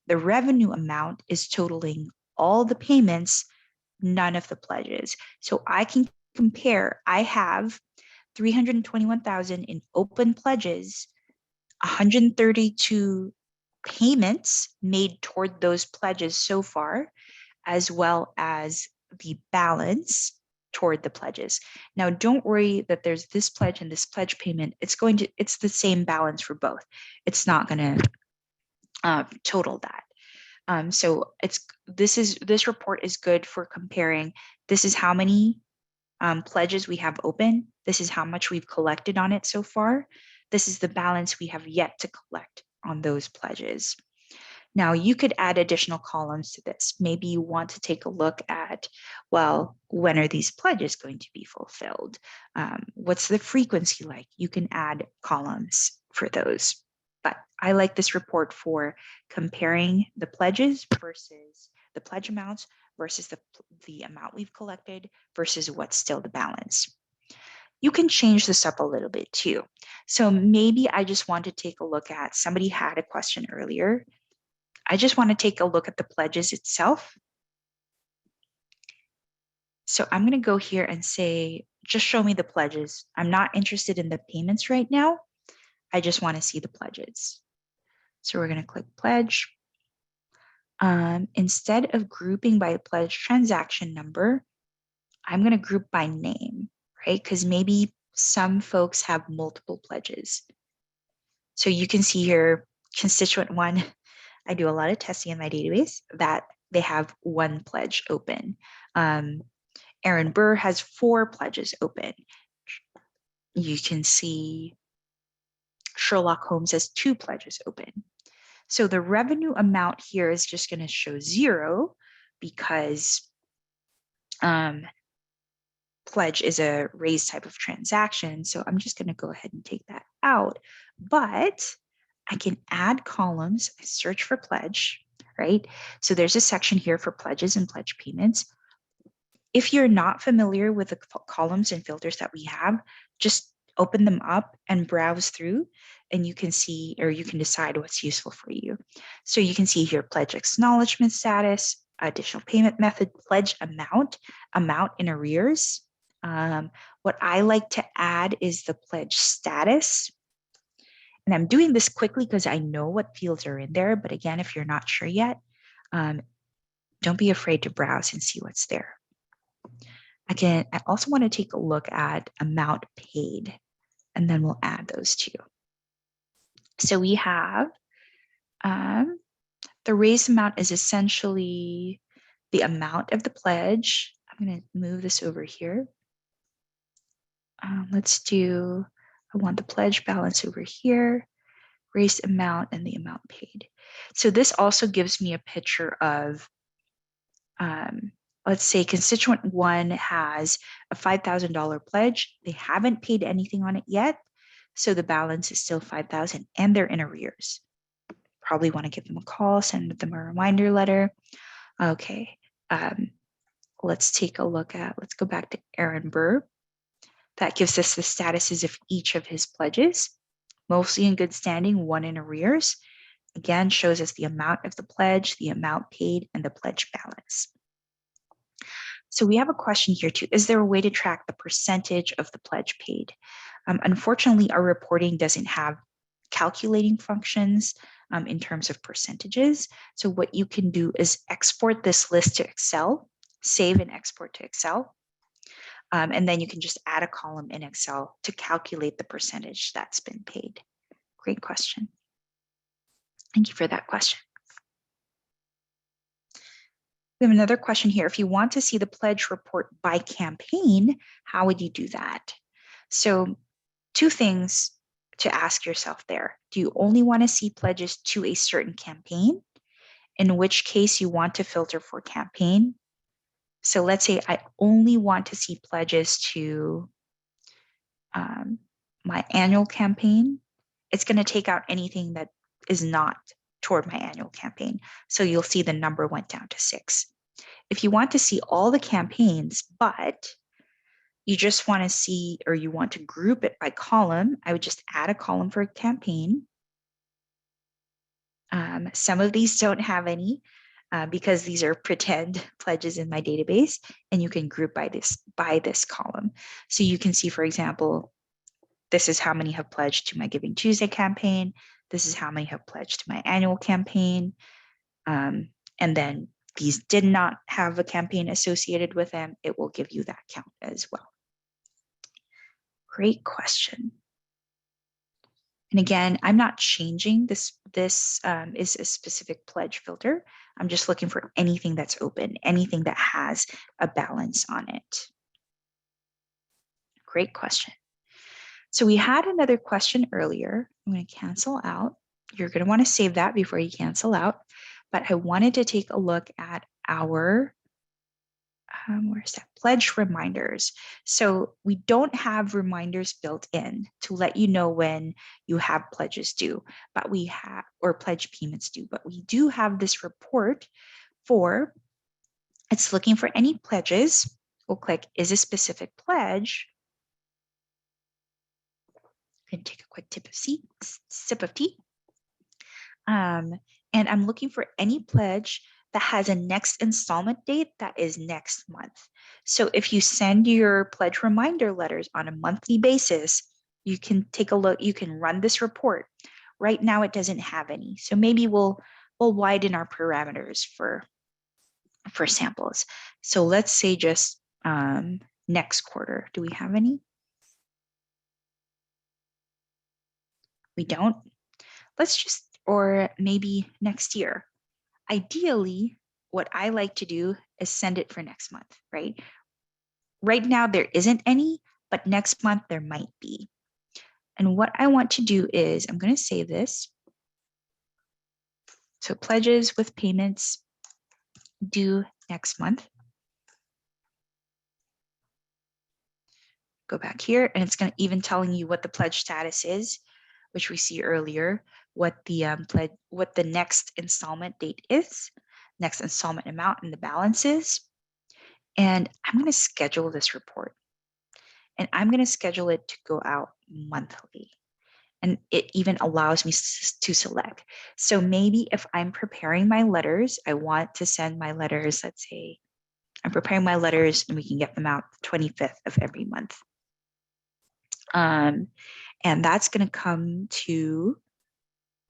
The revenue amount is totaling all the payments, none of the pledges. So I can compare, I have 321,000 in open pledges, 132 payments made toward those pledges so far, as well as the balance toward the pledges. Now, don't worry that there's this pledge and this pledge payment. It's the same balance for both. It's not going to total that. So this report is good for comparing. This is how many pledges we have open. This is how much we've collected on it so far. This is the balance we have yet to collect on those pledges. Now, you could add additional columns to this. Maybe you want to take a look at, well, when are these pledges going to be fulfilled? What's the frequency like? You can add columns for those. But I like this report for comparing the pledges versus the pledge amounts versus the amount we've collected versus what's still the balance. You can change this up a little bit too. So maybe I just want to take a look at, somebody had a question earlier. I just want to take a look at the pledges itself. So I'm going to go here and say, just show me the pledges. I'm not interested in the payments right now. I just want to see the pledges. So we're going to click pledge. Instead of grouping by pledge transaction number, I'm going to group by name, right? Because maybe some folks have multiple pledges. So you can see here, constituent 1, I do a lot of testing in my database that they have 1 pledge open. Aaron Burr has 4 pledges open. You can see Sherlock Holmes has 2 pledges open. So the revenue amount here is just going to show 0 because pledge is a raised type of transaction. So I'm just going to go ahead and take that out. But I can add columns, I search for pledge, right? So there's a section here for pledges and pledge payments. If you're not familiar with the columns and filters that we have, just open them up and browse through, and you can see, or you can decide what's useful for you. So you can see here, pledge acknowledgement status, additional payment method, pledge amount in arrears. What I like to add is the pledge status. And I'm doing this quickly because I know what fields are in there. But again, if you're not sure yet, don't be afraid to browse and see what's there. Again, I also want to take a look at amount paid, and then we'll add those two. So we have the raised amount is essentially the amount of the pledge. I'm going to move this over here. Let's do, I want the pledge balance over here, raised amount, and the amount paid. So this also gives me a picture of, let's say constituent 1 has a $5,000 pledge. They haven't paid anything on it yet. So the balance is still $5,000 and they're in arrears. Probably want to give them a call, send them a reminder letter. Okay, let's take a look at, let's go back to Aaron Burr. That gives us the statuses of each of his pledges. Mostly in good standing, 1 in arrears. Again, shows us the amount of the pledge, the amount paid, and the pledge balance. So we have a question here too. Is there a way to track the percentage of the pledge paid? Unfortunately, our reporting doesn't have calculating functions in terms of percentages. So what you can do is export this list to Excel, save and export to Excel. And then you can just add a column in Excel to calculate the percentage that's been paid. Great question. Thank you for that question. We have another question here. If you want to see the pledge report by campaign, how would you do that? So 2 things to ask yourself there. Do you only want to see pledges to a certain campaign? In which case you want to filter for campaign. So let's say I only want to see pledges to my annual campaign. It's going to take out anything that is not toward my annual campaign. So you'll see the number went down to 6. If you want to see all the campaigns, but you just want to see, or you want to group it by column, I would just add a column for a campaign. Some of these don't have any because these are pretend pledges in my database, and you can group by this column. So you can see, for example, this is how many have pledged to my Giving Tuesday campaign. This is how many have pledged to my annual campaign. And then these did not have a campaign associated with them. It will give you that count as well. Great question. And again, I'm not changing this. This is a specific pledge filter. I'm just looking for anything that's open, anything that has a balance on it. Great question. So we had another question earlier. I'm going to cancel out. You're going to want to save that before you cancel out. But I wanted to take a look at our where's that? Pledge reminders. So we don't have reminders built in to let you know when you have pledges due, but we have, or pledge payments due, but we do have this report for, it's looking for any pledges. We'll click, is a specific pledge? I'm going to take a quick sip of tea. And I'm looking for any pledge that has a next installment date that is next month. So if you send your pledge reminder letters on a monthly basis, you can take a look, you can run this report. Right now it doesn't have any. So maybe we'll widen our parameters for samples. So let's say just next quarter. Do we have any? We don't. Let's just, or maybe next year. Ideally, what I like to do is send it for next month, right? Right now, there isn't any, but next month there might be. And what I want to do is, I'm going to save this. So pledges with payments due next month. Go back here, and it's going to even telling you what the pledge status is, which we see earlier, what the next installment date is, next installment amount, and the balance is. And I'm going to schedule this report. And I'm going to schedule it to go out monthly. And it even allows me to select. So maybe if I'm preparing my letters, I want to send my letters, let's say I'm preparing my letters and we can get them out the 25th of every month. And that's going to come to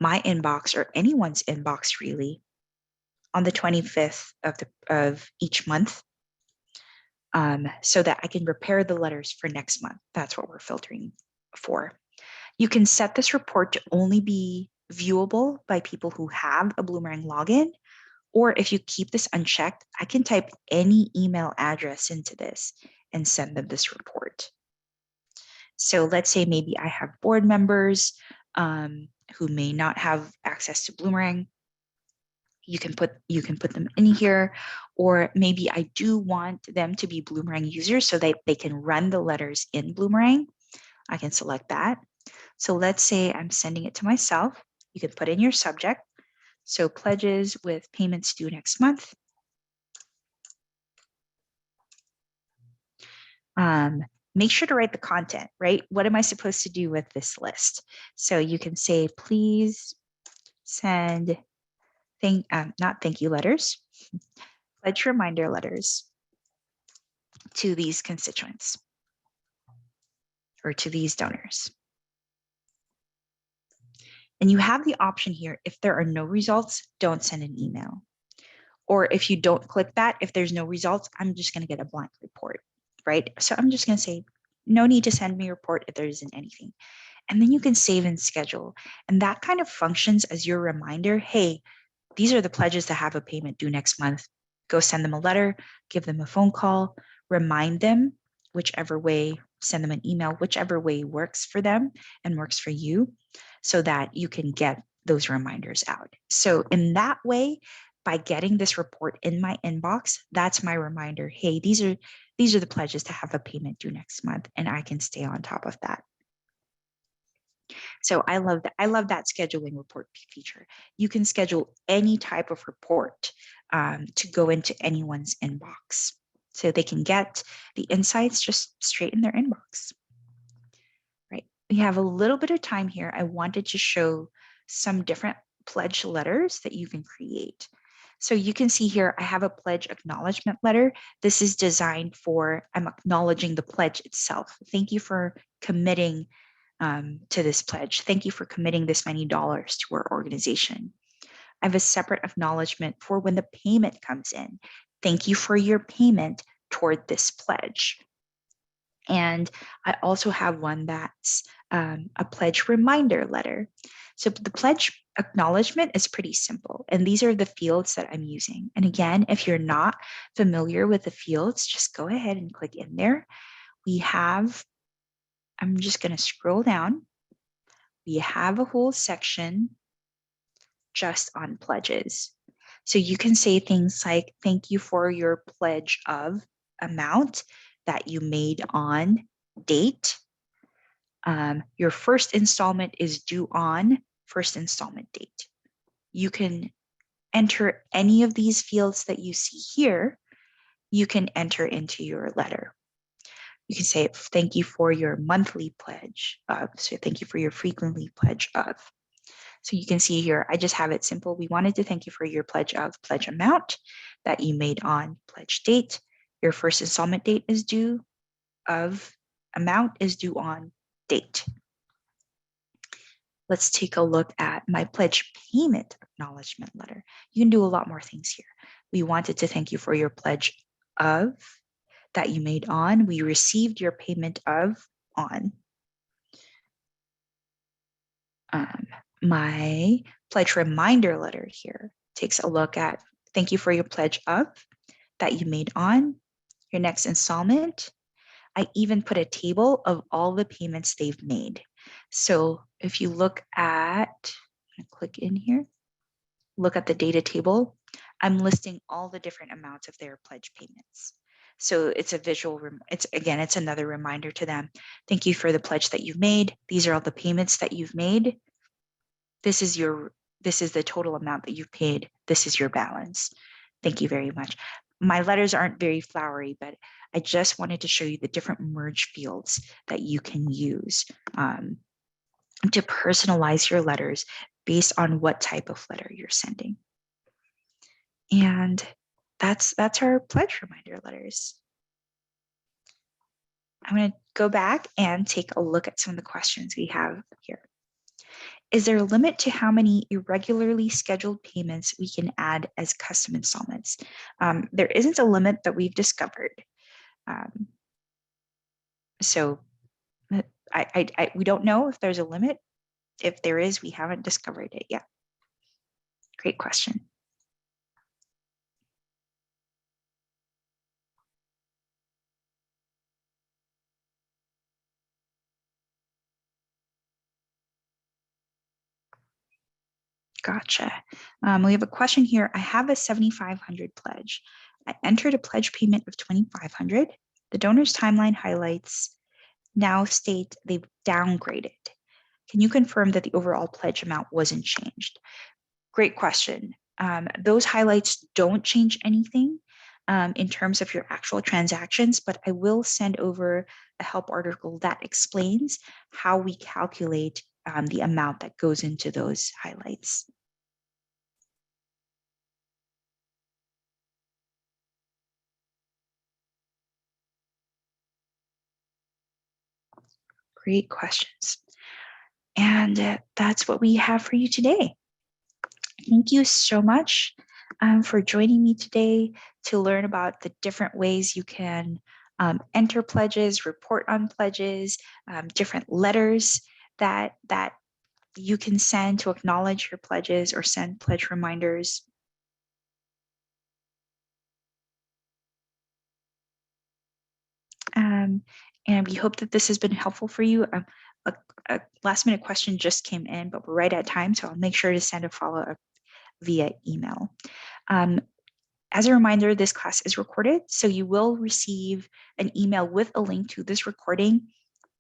my inbox, or anyone's inbox really, on the 25th of each month, so that I can prepare the letters for next month. That's what we're filtering for. You can set this report to only be viewable by people who have a Bloomerang login, or if you keep this unchecked, I can type any email address into this and send them this report. So let's say maybe I have board members who may not have access to Bloomerang. You can put them in here, or maybe I do want them to be Bloomerang users so that they can run the letters in Bloomerang. I can select that. So let's say I'm sending it to myself. You can put in your subject. So pledges with payments due next month. Make sure to write the content, right? What am I supposed to do with this list? So you can say, please send not thank you letters, pledge reminder letters to these constituents or to these donors. And you have the option here, if there are no results, don't send an email. Or if you don't click that, if there's no results, I'm just going to get a blank report, right? So I'm just going to say, no need to send me a report if there isn't anything. And then you can save and schedule. And that kind of functions as your reminder, hey, these are the pledges that have a payment due next month. Go send them a letter, give them a phone call, remind them whichever way, send them an email, whichever way works for them and works for you, so that you can get those reminders out. So in that way, by getting this report in my inbox, that's my reminder. Hey, these are the pledges to have a payment due next month, and I can stay on top of that. So I love that. I love that scheduling report feature. You can schedule any type of report to go into anyone's inbox, so they can get the insights just straight in their inbox. Right. We have a little bit of time here. I wanted to show some different pledge letters that you can create. So you can see here, I have a pledge acknowledgement letter. This is designed for, I'm acknowledging the pledge itself. Thank you for committing to this pledge. Thank you for committing this many dollars to our organization. I have a separate acknowledgement for when the payment comes in. Thank you for your payment toward this pledge. And I also have one that's a pledge reminder letter. So the pledge acknowledgement is pretty simple. And these are the fields that I'm using. And again, if you're not familiar with the fields, just go ahead and click in there. We have, I'm just going to scroll down. We have a whole section just on pledges. So you can say things like, thank you for your pledge of amount that you made on date. Your first installment is due on first installment date. You can enter any of these fields that you see here. You can enter into your letter. You can say, thank you for your monthly pledge of, so thank you for your frequently pledge of. So you can see here, I just have it simple. We wanted to thank you for your pledge of pledge amount that you made on pledge date. Your first installment date is due of amount is due on date. Let's take a look at my pledge payment acknowledgement letter. You can do a lot more things here. We wanted to thank you for your pledge of that you made on. We received your payment of on. My pledge reminder letter here takes a look at thank you for your pledge of that you made on your next installment. I even put a table of all the payments they've made. So if you look at, I'm gonna click in here, look at the data table, I'm listing all the different amounts of their pledge payments. So it's a visual, it's another reminder to them. Thank you for the pledge that you've made. These are all the payments that you've made. This is the total amount that you've paid. This is your balance. Thank you very much. My letters aren't very flowery, but I just wanted to show you the different merge fields that you can use to personalize your letters based on what type of letter you're sending. And that's our pledge reminder letters. I'm going to go back and take a look at some of the questions we have here. Is there a limit to how many irregularly scheduled payments we can add as custom installments? There isn't a limit that we've discovered. So we don't know if there's a limit. If there is, we haven't discovered it yet. Great question. Gotcha. We have a question here. I have a 7,500 pledge. I entered a pledge payment of 2,500. The donor's timeline highlights now state they've downgraded. Can you confirm that the overall pledge amount wasn't changed? Great question. Those highlights don't change anything in terms of your actual transactions, but I will send over a help article that explains how we calculate the amount that goes into those highlights. Great questions. And that's what we have for you today. Thank you so much for joining me today to learn about the different ways you can enter pledges, report on pledges, different letters that you can send to acknowledge your pledges or send pledge reminders. And we hope that this has been helpful for you. A last minute question just came in, but we're right at time, so I'll make sure to send a follow-up via email. As a reminder, this class is recorded, so you will receive an email with a link to this recording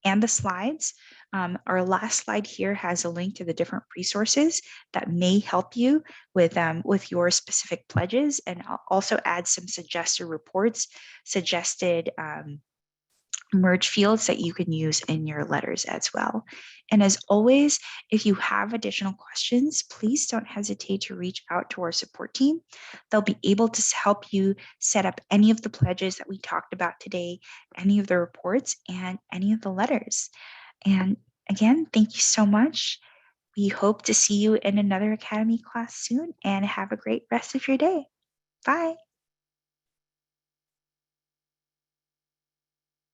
and the slides. Our last slide here has a link to the different resources that may help you with your specific pledges, and I'll also add some suggested reports, suggested merge fields that you can use in your letters as well. And as always, if you have additional questions, please don't hesitate to reach out to our support team. They'll be able to help you set up any of the pledges that we talked about today, any of the reports, and any of the letters. And again, thank you so much. We hope to see you in another Academy class soon, and have a great rest of your day. Bye.